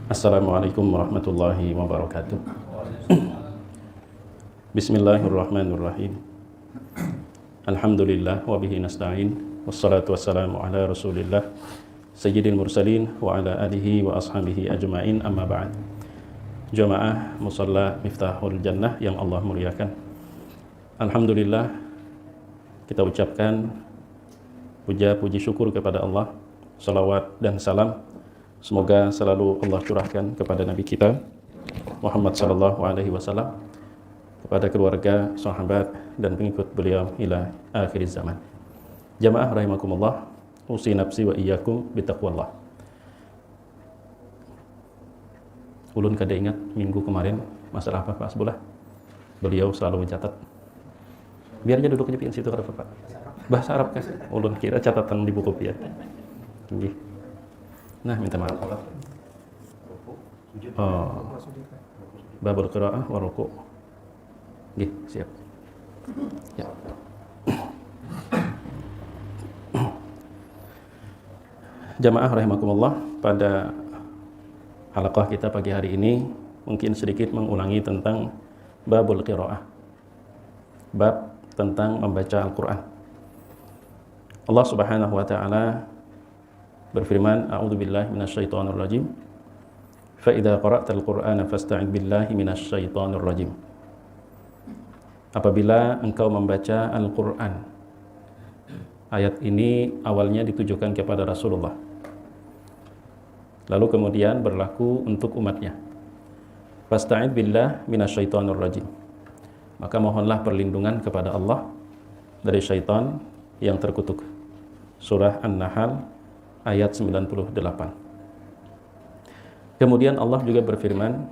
Assalamualaikum warahmatullahi wabarakatuh. Bismillahirrahmanirrahim. Alhamdulillah wa bihi nasta'in. Wassalatu wassalamu ala Rasulillah sayyidil mursalin wa ala alihi wa ashabihi ajmain, amma ba'd. Jamaah musalla Miftahul Jannah yang Allah muliakan. Alhamdulillah, kita ucapkan puja puji syukur kepada Allah, salawat dan salam semoga selalu Allah curahkan kepada Nabi kita Muhammad sallallahu alaihi wasallam, kepada keluarga, sahabat dan pengikut beliau ila akhir zaman. Jamaah rahimakumullah, usi nafsi wa iyyakum bitaqwallah. Ulun kada ingat minggu kemarin masalah apa Pak Asbullah. Beliau selalu mencatat. Biar aja duduk di situ kada Pak. Bahasa Arab kan? Ulun kira catatan di buku ya. Nggih. Nah, minta maaf. Babul qiraah wa ruku'. Nggih, siap. Ya. Jamaah rahimakumullah, pada halaqah kita pagi hari ini mungkin sedikit mengulangi tentang babul qiraah. Bab tentang membaca Al-Qur'an. Allah Subhanahu wa taala berfirman, a'udzubillahi minasyaitonirrajim. Fa idza qara'tal Qur'ana fasta'id billahi minasyaitonirrajim. Apabila engkau membaca Al-Qur'an. Ayat ini awalnya ditujukan kepada Rasulullah. Lalu kemudian berlaku untuk umatnya. Fasta'id billahi minasyaitonirrajim. Maka mohonlah perlindungan kepada Allah dari syaitan yang terkutuk. Surah An-Nahl ayat 98. Kemudian Allah juga berfirman,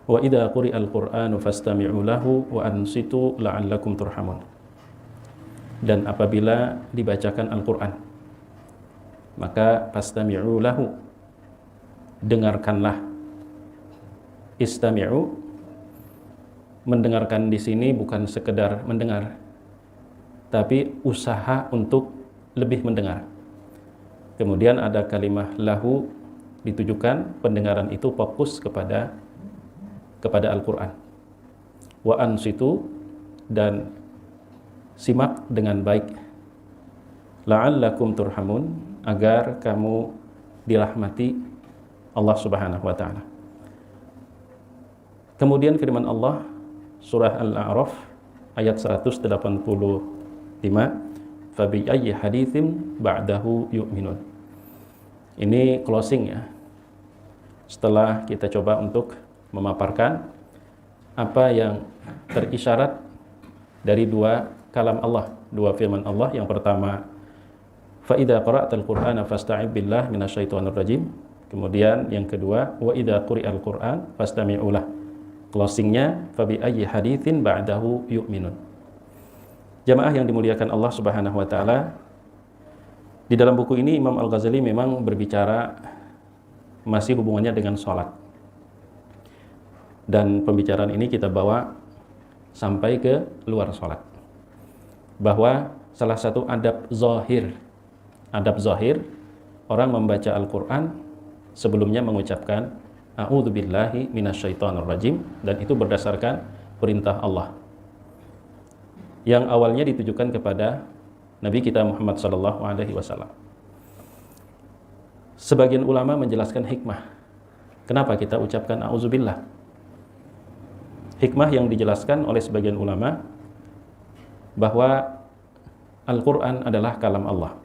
wa idza quri'al Qur'anu fastami'u lahu wa ansitu la'allakum turhamun. Dan apabila dibacakan Al-Qur'an, maka fastami'u lahu, dengarkanlah. Istami'u, mendengarkan di sini bukan sekedar mendengar, tapi usaha untuk lebih mendengar. Kemudian ada kalimah lahu, ditujukan pendengaran itu fokus kepada Al-Qur'an. Wa ansitu, dan simak dengan baik. La'allakum turhamun, agar kamu dirahmati Allah Subhanahu wa taala. Kemudian firman Allah surah Al-A'raf ayat 185, fabi ayyi haditsin ba'dahu yu'minun. Ini closing ya. Setelah kita coba untuk memaparkan apa yang terisyarat dari dua kalam Allah, dua firman Allah. Yang pertama, fa idza qara'tal Qur'ana fasta'id billahi minasyaitonir rajim. Kemudian yang kedua, wa idza quri'al Qur'an fastami'u lah. Closingnya, fabi ayyi haditsin ba'dahu yu'minun. Jamaah yang dimuliakan Allah Subhanahu wa taala, di dalam buku ini Imam Al-Ghazali memang berbicara masih hubungannya dengan sholat. Dan pembicaraan ini kita bawa sampai ke luar sholat. Bahwa salah satu adab zahir, orang membaca Al-Qur'an sebelumnya mengucapkan a'udzubillahi minasyaitonirrajim, dan itu berdasarkan perintah Allah yang awalnya ditujukan kepada Nabi kita Muhammad sallallahu alaihi wasallam. Sebagian ulama menjelaskan hikmah kenapa kita ucapkan a'udzubillah. Hikmah yang dijelaskan oleh sebagian ulama bahwa Al-Qur'an adalah kalam Allah.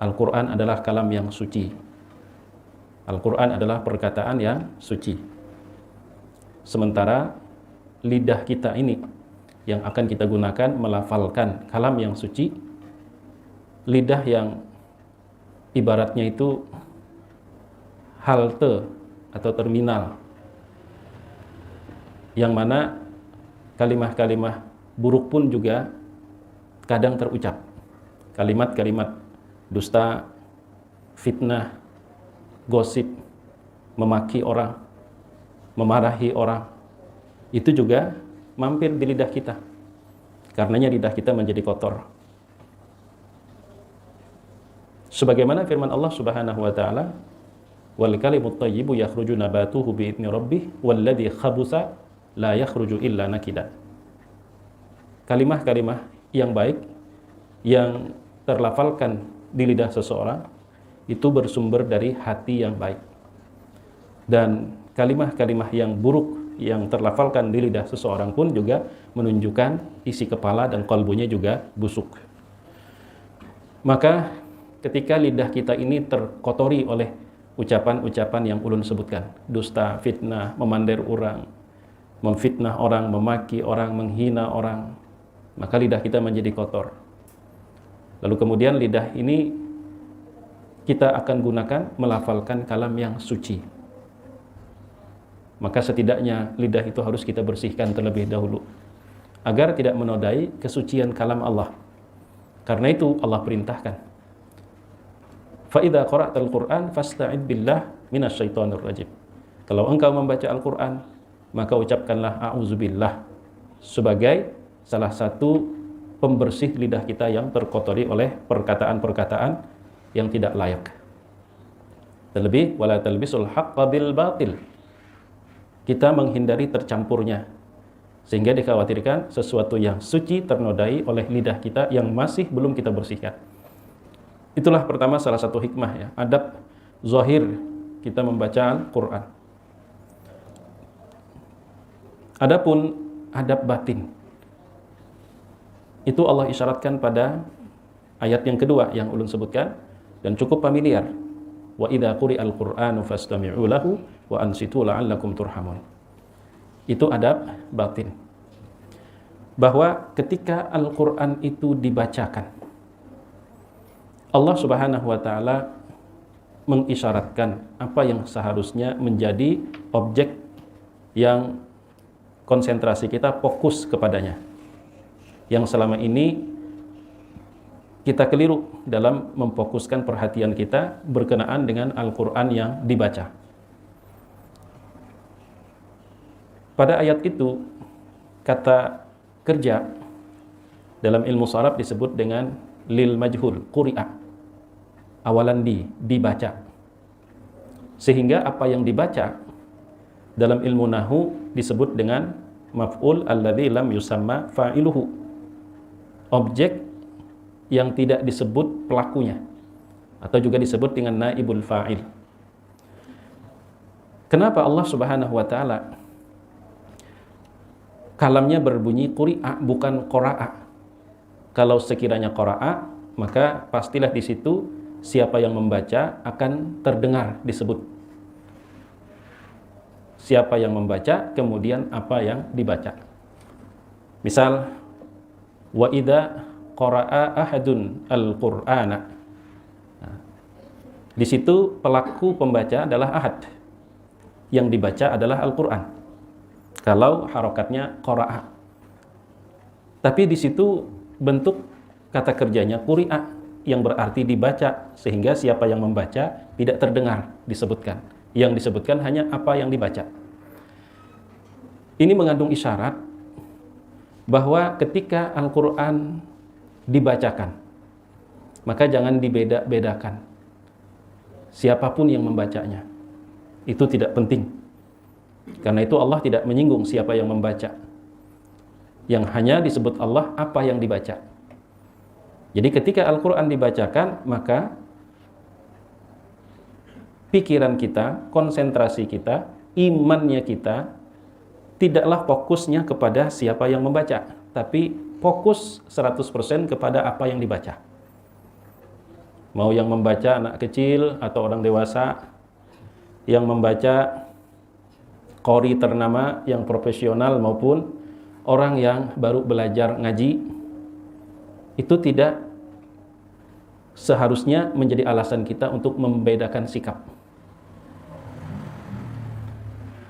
Al-Qur'an adalah kalam yang suci. Al-Qur'an adalah perkataan yang suci. Sementara lidah kita ini yang akan kita gunakan melafalkan kalam yang suci, lidah yang ibaratnya itu halte atau terminal, yang mana kalimah-kalimah buruk pun juga kadang terucap. Kalimat-kalimat dusta, fitnah, gosip, memaki orang, memarahi orang, itu juga mampir di lidah kita. Karenanya lidah kita menjadi kotor. Sebagaimana firman Allah Subhanahu wa taala, wal kalimut thayyibu yakhruju nabatuhu bi idzni rabbih walladzi khabutha la yakhruju illa nakida. Kalimah-kalimah yang baik yang terlafalkan di lidah seseorang itu bersumber dari hati yang baik. Dan kalimah-kalimah yang buruk yang terlafalkan di lidah seseorang pun juga menunjukkan isi kepala dan kalbunya juga busuk. Maka ketika lidah kita ini terkotori oleh ucapan-ucapan yang ulun sebutkan, dusta, fitnah, memandir orang, memfitnah orang, memaki orang, menghina orang, maka lidah kita menjadi kotor. Lalu kemudian lidah ini kita akan gunakan melafalkan kalam yang suci. Maka setidaknya lidah itu harus kita bersihkan terlebih dahulu agar tidak menodai kesucian kalam Allah. Karena itu Allah perintahkan, fa idza qara'tal Qur'an fasta'id billah minasyaitonir rajim. Kalau engkau membaca Al-Qur'an, maka ucapkanlah a'udzubillah sebagai salah satu pembersih lidah kita yang terkotori oleh perkataan-perkataan yang tidak layak. Terlebih wala talbisul haqqa bil batil. Kita menghindari tercampurnya, sehingga dikhawatirkan sesuatu yang suci ternodai oleh lidah kita yang masih belum kita bersihkan. Itulah pertama salah satu hikmah ya, adab zahir kita membaca Al-Quran. Adapun adab batin, itu Allah isyaratkan pada ayat yang kedua yang ulun sebutkan dan cukup familiar. Wa idza quri'al Qur'anu fastami'u lahu wa ansitu la'allakum turhamun. Itu adab batin. Bahwa ketika Al-Qur'an itu dibacakan, Allah Subhanahu wa taala mengisyaratkan apa yang seharusnya menjadi objek yang konsentrasi kita fokus kepadanya. Yang selama ini kita keliru dalam memfokuskan perhatian kita berkenaan dengan Al-Quran yang dibaca. Pada ayat itu, kata kerja dalam ilmu sharaf disebut dengan lil majhul, quri'a. Awalan dibaca. Sehingga apa yang dibaca dalam ilmu nahu disebut dengan maf'ul alladzi lam yusamma fa'iluhu. Objek yang tidak disebut pelakunya, atau juga disebut dengan naibul fa'il. Kenapa Allah Subhanahu wa taala kalamnya berbunyi quri'a bukan qara'a? Kalau sekiranya qara'a, maka pastilah di situ siapa yang membaca akan terdengar disebut. Siapa yang membaca, kemudian apa yang dibaca. Misal wa idza qara'a ahadun al-Qur'ana. Nah, di situ pelaku pembaca adalah ahad. Yang dibaca adalah Al-Qur'an. Kalau harokatnya qara'a. Tapi di situ bentuk kata kerjanya quri'a yang berarti dibaca, sehingga siapa yang membaca tidak terdengar disebutkan. Yang disebutkan hanya apa yang dibaca. Ini mengandung isyarat bahwa ketika Al-Qur'an dibacakan, maka jangan dibeda-bedakan siapapun yang membacanya. Itu tidak penting. Karena itu Allah tidak menyinggung siapa yang membaca. Yang hanya disebut Allah apa yang dibaca. Jadi ketika Al-Quran dibacakan, maka pikiran kita, konsentrasi kita, imannya kita tidaklah fokusnya kepada siapa yang membaca, tapi fokus 100% kepada apa yang dibaca. Mau yang membaca anak kecil atau orang dewasa, yang membaca qori ternama yang profesional maupun orang yang baru belajar ngaji, itu tidak seharusnya menjadi alasan kita untuk membedakan sikap.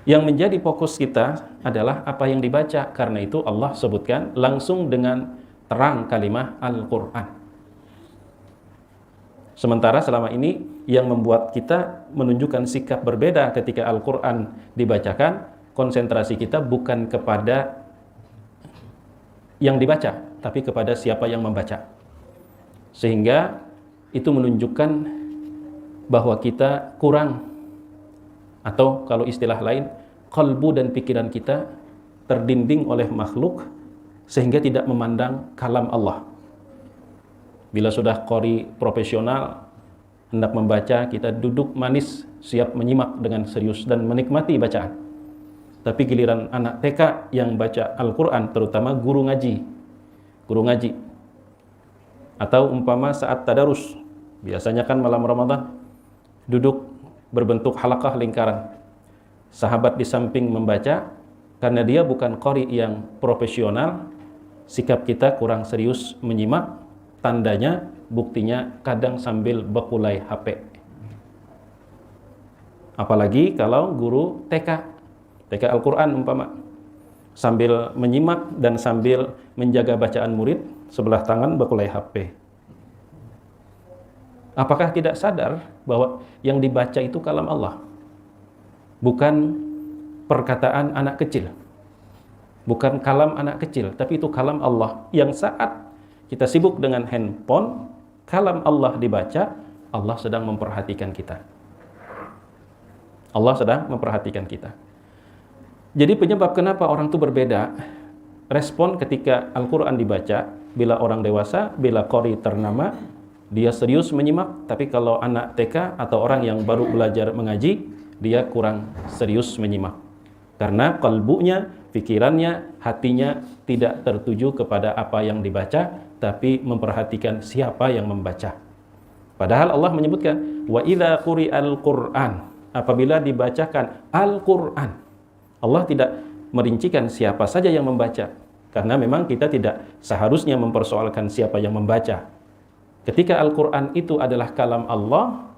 Yang menjadi fokus kita adalah apa yang dibaca. Karena itu Allah sebutkan langsung dengan terang kalimat Al-Quran. Sementara selama ini yang membuat kita menunjukkan sikap berbeda ketika Al-Quran dibacakan, konsentrasi kita bukan kepada yang dibaca, tapi kepada siapa yang membaca. Sehingga itu menunjukkan bahwa kita kurang, atau kalau istilah lain, qalbu dan pikiran kita terdinding oleh makhluk sehingga tidak memandang kalam Allah. Bila sudah qori profesional hendak membaca, kita duduk manis siap menyimak dengan serius dan menikmati bacaan. Tapi giliran anak TK yang baca Al-Quran, terutama guru ngaji atau umpama saat tadarus, biasanya kan malam Ramadan duduk berbentuk halaqah lingkaran, sahabat di samping membaca, karena dia bukan qori yang profesional, sikap kita kurang serius menyimak, tandanya, buktinya kadang sambil bekulai HP. Apalagi kalau guru TK Al-Quran umpama, sambil menyimak dan sambil menjaga bacaan murid, sebelah tangan bekulai HP. Apakah tidak sadar bahwa yang dibaca itu kalam Allah? Bukan perkataan anak kecil, bukan kalam anak kecil, tapi itu kalam Allah. Yang saat kita sibuk dengan handphone, kalam Allah dibaca, Allah sedang memperhatikan kita. Allah sedang memperhatikan kita. Jadi penyebab kenapa orang itu berbeda respon ketika Al-Quran dibaca, bila orang dewasa, bila qori ternama, dia serius menyimak, tapi kalau anak TK atau orang yang baru belajar mengaji, dia kurang serius menyimak. Karena kalbunya, pikirannya, hatinya tidak tertuju kepada apa yang dibaca, tapi memperhatikan siapa yang membaca. Padahal Allah menyebutkan, wa idza quri'al Qur'an, apabila dibacakan Al-Quran, Allah tidak merincikan siapa saja yang membaca, karena memang kita tidak seharusnya mempersoalkan siapa yang membaca. Ketika Al-Quran itu adalah kalam Allah,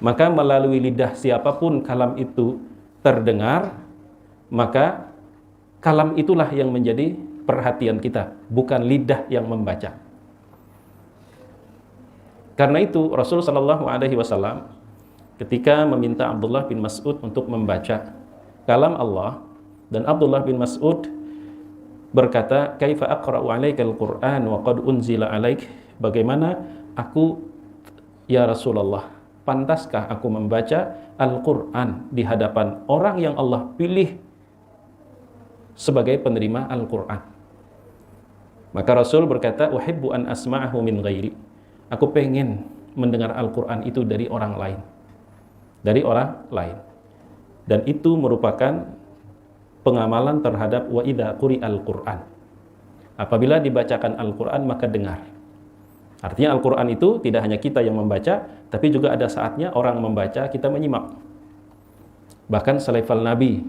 maka melalui lidah siapapun kalam itu terdengar, maka kalam itulah yang menjadi perhatian kita, bukan lidah yang membaca. Karena itu Rasul sallallahu alaihi wasallam ketika meminta Abdullah bin Mas'ud untuk membaca kalam Allah, dan Abdullah bin Mas'ud berkata, "Kaifa aqra'u 'alaikal Qur'an wa qad unzila 'alaik?" Bagaimana aku, ya Rasulullah, pantaskah aku membaca Al-Qur'an di hadapan orang yang Allah pilih sebagai penerima Al-Qur'an? Maka Rasul berkata, "Uhibbu an asma'ahu min ghairi." Aku pengen mendengar Al-Qur'an itu dari orang lain. Dari orang lain. Dan itu merupakan pengamalan terhadap wa idza quri'al Qur'an. Apabila dibacakan Al-Qur'an maka dengar. Artinya Al-Qur'an itu tidak hanya kita yang membaca, tapi juga ada saatnya orang membaca, kita menyimak. Bahkan selevel Nabi.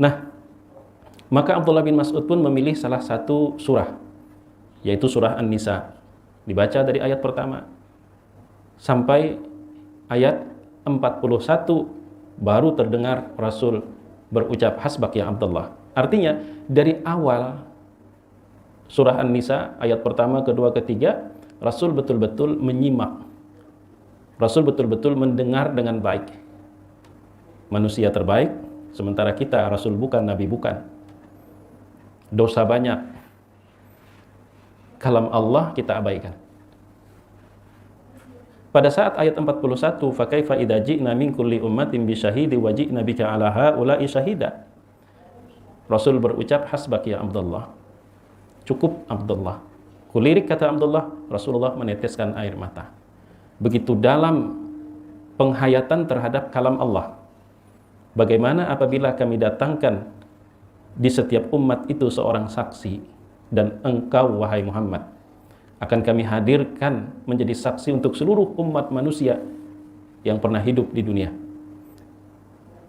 Nah, maka Abdullah bin Mas'ud pun memilih salah satu surah, yaitu surah An-Nisa. Dibaca dari ayat pertama sampai ayat 41, baru terdengar Rasul berucap hasbak ya Abdullah. Artinya dari awal surah An-Nisa ayat pertama, kedua, ketiga, Rasul betul-betul menyimak. Rasul betul-betul mendengar dengan baik. Manusia terbaik, sementara kita Rasul bukan, Nabi bukan. Dosa banyak. Kalam Allah kita abaikan. Pada saat ayat 41, fa kaifa idza ji'na min kulli ummatin bi syahidin wa ji'na bika 'ala haula'i syahida. Rasul berucap hasbak ya Abdullah. Cukup Abdullah. Kulirik kata Abdullah, Rasulullah meneteskan air mata. Begitu dalam penghayatan terhadap kalam Allah. Bagaimana apabila kami datangkan di setiap umat itu seorang saksi, dan engkau wahai Muhammad akan kami hadirkan menjadi saksi untuk seluruh umat manusia yang pernah hidup di dunia.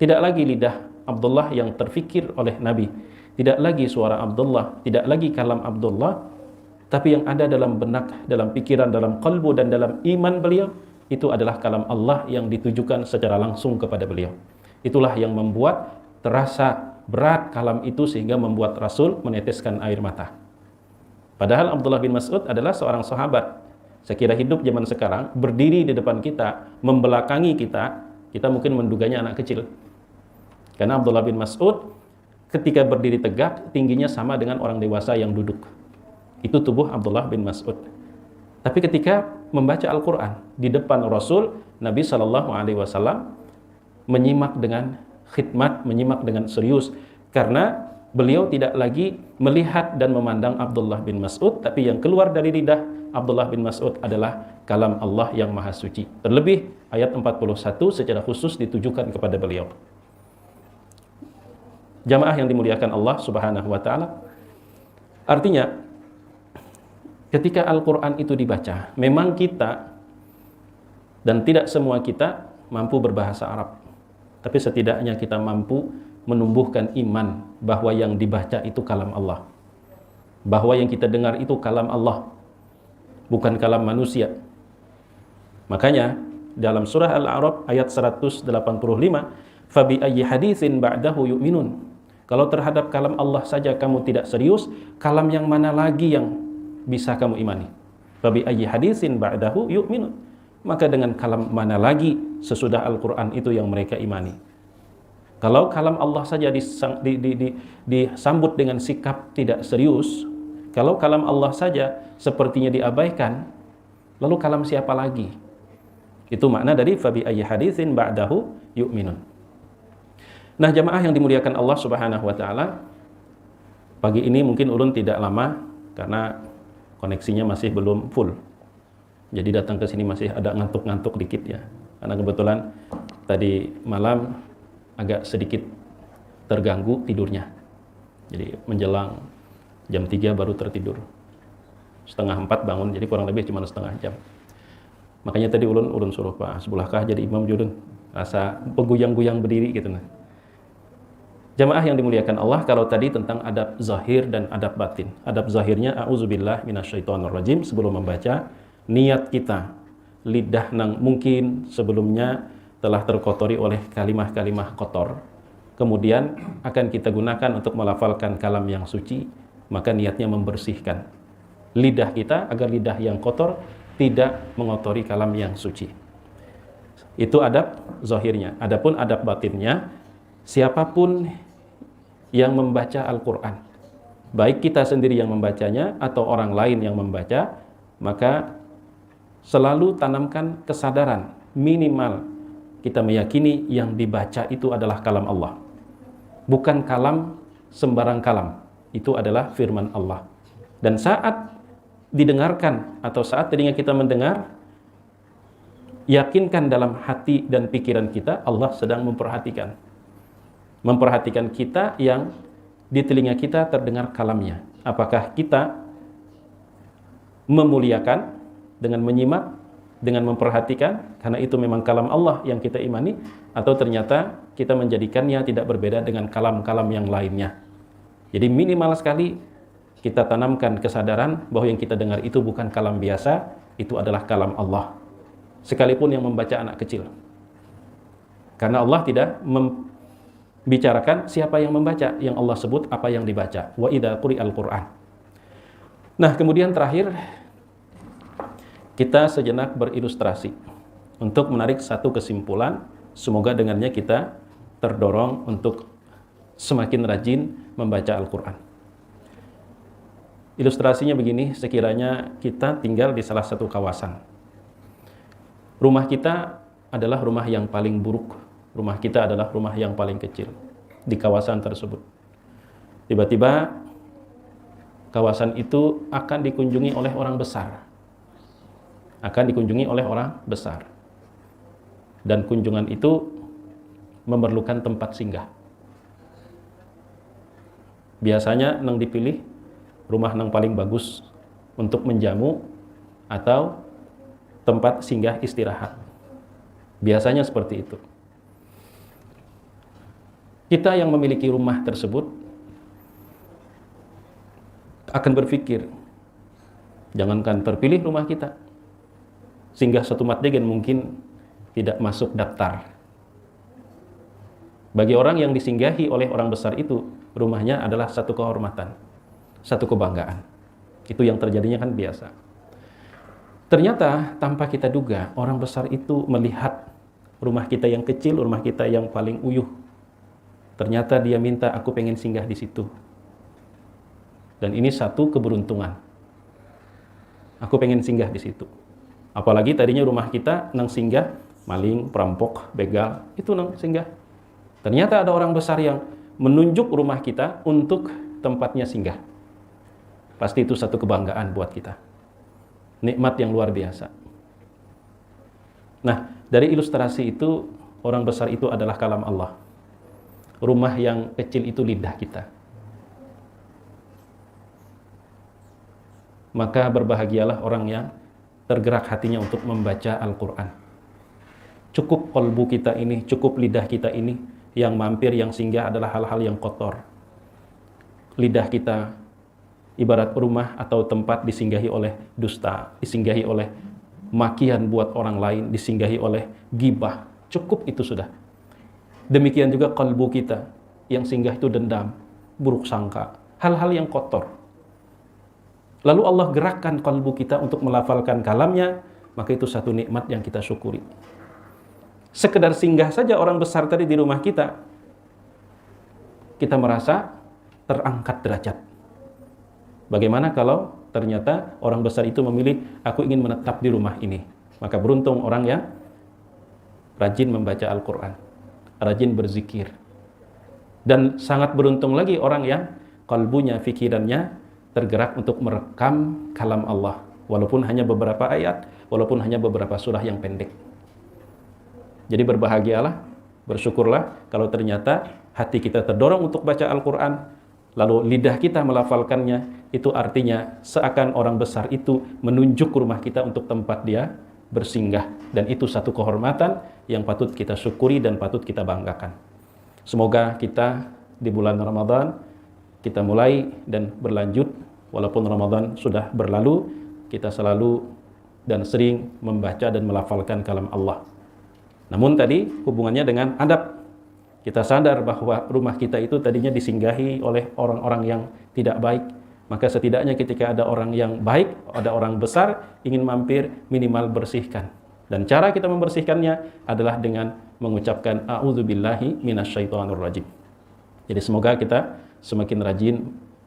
Tidak lagi lidah Abdullah yang terfikir oleh Nabi, tidak lagi suara Abdullah, tidak lagi kalam Abdullah, tapi yang ada dalam benak, dalam pikiran, dalam kalbu dan dalam iman beliau, itu adalah kalam Allah yang ditujukan secara langsung kepada beliau. Itulah yang membuat terasa berat kalam itu sehingga membuat Rasul meneteskan air mata. Padahal Abdullah bin Mas'ud adalah seorang sahabat. Saya kira hidup zaman sekarang, berdiri di depan kita, membelakangi kita, kita mungkin menduganya anak kecil. Karena Abdullah bin Mas'ud ketika berdiri tegak, tingginya sama dengan orang dewasa yang duduk. Itu tubuh Abdullah bin Mas'ud. Tapi ketika membaca Al-Quran di depan Rasul, Nabi Shallallahu Alaihi Wasallam menyimak dengan khidmat, menyimak dengan serius, karena beliau tidak lagi melihat dan memandang Abdullah bin Mas'ud, tapi yang keluar dari lidah Abdullah bin Mas'ud adalah kalam Allah yang maha suci. Terlebih ayat 41 secara khusus ditujukan kepada beliau. Jamaah yang dimuliakan Allah Subhanahu wa taala. Artinya, ketika Al-Qur'an itu dibaca, memang kita dan tidak semua kita mampu berbahasa Arab. Tapi setidaknya kita mampu menumbuhkan iman bahwa yang dibaca itu kalam Allah. Bahwa yang kita dengar itu kalam Allah, bukan kalam manusia. Makanya dalam surah Al-A'raf ayat 185, "Fabi ayyi haditsin ba'dahu yu'minun." Kalau terhadap kalam Allah saja kamu tidak serius, kalam yang mana lagi yang bisa kamu imani? Fabi ayyi haditsin ba'dahu yu'minun. Maka dengan kalam mana lagi sesudah Al-Quran itu yang mereka imani? Kalau kalam Allah saja disambut dengan sikap tidak serius, kalau kalam Allah saja sepertinya diabaikan, lalu kalam siapa lagi? Itu makna dari fabi ayyi haditsin ba'dahu yu'minun. Nah, jamaah yang dimuliakan Allah Subhanahu wa taala, pagi ini mungkin ulun tidak lama karena koneksinya masih belum full. Jadi datang ke sini masih ada ngantuk-ngantuk dikit ya. Karena kebetulan tadi malam agak sedikit terganggu tidurnya. Jadi menjelang jam 3 baru tertidur. Setengah 4 bangun, jadi kurang lebih cuma setengah jam. Makanya tadi ulun suruh Pak Sebulahkah jadi imam judun. Rasa peguyang-guyang berdiri gitu nah. Jamaah yang dimuliakan Allah, kalau tadi tentang adab zahir dan adab batin. Adab zahirnya, a'udzubillah minasyaitonirrajim, sebelum membaca, niat kita, lidah nang mungkin sebelumnya telah terkotori oleh kalimah-kalimah kotor. Kemudian akan kita gunakan untuk melafalkan kalam yang suci, maka niatnya membersihkan lidah kita agar lidah yang kotor tidak mengotori kalam yang suci. Itu adab zahirnya. Adapun adab batinnya, siapapun yang membaca Al-Quran, baik kita sendiri yang membacanya atau orang lain yang membaca, maka selalu tanamkan kesadaran minimal kita meyakini yang dibaca itu adalah kalam Allah, bukan kalam sembarang kalam. Itu adalah firman Allah. Dan saat didengarkan atau saat telinga kita mendengar, yakinkan dalam hati dan pikiran kita Allah sedang memperhatikan kita yang di telinga kita terdengar kalamnya. Apakah kita memuliakan dengan menyimak, dengan memperhatikan, karena itu memang kalam Allah yang kita imani, atau ternyata kita menjadikannya tidak berbeda dengan kalam-kalam yang lainnya. Jadi minimal sekali kita tanamkan kesadaran bahwa yang kita dengar itu bukan kalam biasa, itu adalah kalam Allah. Sekalipun yang membaca anak kecil. Karena Allah tidak bicarakan siapa yang membaca, yang Allah sebut apa yang dibaca. Wa idza quri'al Qur'an. Nah, kemudian terakhir kita sejenak berilustrasi untuk menarik satu kesimpulan. Semoga dengannya kita terdorong untuk semakin rajin membaca Al-Qur'an. Ilustrasinya begini, sekiranya kita tinggal di salah satu kawasan. Rumah kita adalah rumah yang paling buruk. Rumah kita adalah rumah yang paling kecil di kawasan tersebut. Tiba-tiba kawasan itu akan dikunjungi oleh orang besar. Dan kunjungan itu memerlukan tempat singgah. Biasanya nang dipilih rumah nang paling bagus untuk menjamu atau tempat singgah istirahat. Biasanya seperti itu. Kita yang memiliki rumah tersebut akan berpikir, jangankan terpilih rumah kita, singgah satu matdegen mungkin tidak masuk daftar. Bagi orang yang disinggahi oleh orang besar itu, rumahnya adalah satu kehormatan, satu kebanggaan. Itu yang terjadinya kan biasa. Ternyata tanpa kita duga, orang besar itu melihat rumah kita yang kecil, rumah kita yang paling uyuh. Ternyata dia minta, aku pengen singgah di situ. Dan ini satu keberuntungan. Aku pengen singgah di situ. Apalagi tadinya rumah kita nang singgah maling, perampok, begal, itu nang singgah. Ternyata ada orang besar yang menunjuk rumah kita untuk tempatnya singgah. Pasti itu satu kebanggaan buat kita. Nikmat yang luar biasa. Nah, dari ilustrasi itu, orang besar itu adalah kalam Allah. Rumah yang kecil itu lidah kita. Maka berbahagialah orang yang tergerak hatinya untuk membaca Al-Quran. Cukup kolbu kita ini, cukup lidah kita ini, yang mampir, yang singgah adalah hal-hal yang kotor. Lidah kita ibarat rumah atau tempat disinggahi oleh dusta, disinggahi oleh makian buat orang lain, disinggahi oleh gibah. Cukup itu sudah. Demikian juga kalbu kita, yang singgah itu dendam, buruk sangka, hal-hal yang kotor. Lalu Allah gerakkan kalbu kita untuk melafalkan kalamnya, maka itu satu nikmat yang kita syukuri. Sekedar singgah saja orang besar tadi di rumah kita, kita merasa terangkat derajat. Bagaimana kalau ternyata orang besar itu memilih, aku ingin menetap di rumah ini? Maka beruntung orang yang rajin membaca Al-Quran, rajin berzikir. Dan sangat beruntung lagi orang yang kalbunya, fikirannya tergerak untuk merekam kalam Allah. Walaupun hanya beberapa ayat, walaupun hanya beberapa surah yang pendek. Jadi berbahagialah, bersyukurlah kalau ternyata hati kita terdorong untuk baca Al-Quran, lalu lidah kita melafalkannya, itu artinya seakan orang besar itu menunjuk rumah kita untuk tempat dia bersinggah. Dan itu satu kehormatan yang patut kita syukuri dan patut kita banggakan. Semoga kita di bulan Ramadan, kita mulai dan berlanjut, walaupun Ramadan sudah berlalu, kita selalu dan sering membaca dan melafalkan kalam Allah. Namun tadi hubungannya dengan adab. Kita sadar bahwa rumah kita itu tadinya disinggahi oleh orang-orang yang tidak baik. Maka setidaknya ketika ada orang yang baik, ada orang besar, ingin mampir, minimal bersihkan. Dan cara kita membersihkannya adalah dengan mengucapkan a'udzubillahi minasyaitonirrajim. Jadi semoga kita semakin rajin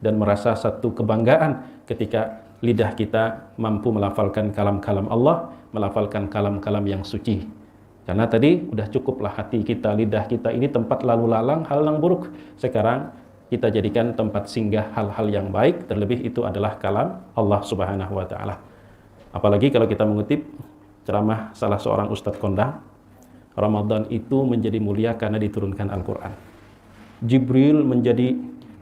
dan merasa satu kebanggaan ketika lidah kita mampu melafalkan kalam-kalam Allah, melafalkan kalam-kalam yang suci. Karena tadi udah cukuplah hati kita, lidah kita ini tempat lalu lalang hal yang buruk. Sekarang kita jadikan tempat singgah hal-hal yang baik, terlebih itu adalah kalam Allah Subhanahu wa taala. Apalagi kalau kita mengutip ceramah salah seorang ustadz kondang, Ramadan itu menjadi mulia karena diturunkan Al-Qur'an. Jibril menjadi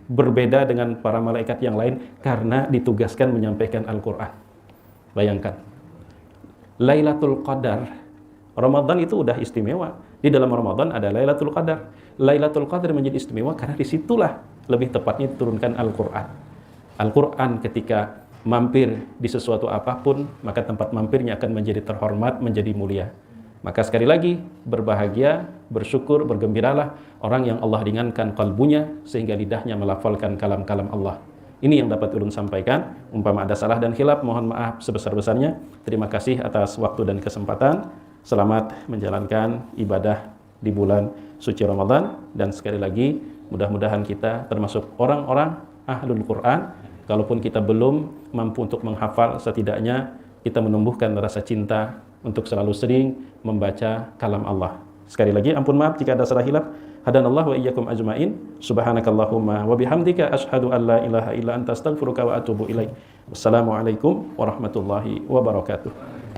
berbeda dengan para malaikat yang lain karena ditugaskan menyampaikan Al-Qur'an. Bayangkan. Lailatul Qadar, Ramadan itu udah istimewa. Di dalam Ramadan ada Lailatul Qadar. Lailatul Qadar menjadi istimewa karena disitulah lebih tepatnya diturunkan Al-Quran. Al-Quran ketika mampir di sesuatu apapun, maka tempat mampirnya akan menjadi terhormat, menjadi mulia. Maka sekali lagi, berbahagia, bersyukur, bergembiralah orang yang Allah ringankan kalbunya sehingga lidahnya melafalkan kalam-kalam Allah. Ini yang dapat ulun sampaikan. Umpama ada salah dan khilaf, mohon maaf sebesar-besarnya. Terima kasih atas waktu dan kesempatan. Selamat menjalankan ibadah di bulan suci Ramadan. Dan sekali lagi, mudah-mudahan kita termasuk orang-orang ahlul Quran. Kalaupun kita belum mampu untuk menghafal, setidaknya kita menumbuhkan rasa cinta untuk selalu sering membaca kalam Allah. Sekali lagi, ampun maaf jika ada salah hilaf. Hadanallahu wa iyyakum ajmain. Subhanakallahumma wa bihamdika asyhadu an la ilaha illa anta astaghfiruka wa atubu ilaik. Wassalamualaikum warahmatullahi wabarakatuh.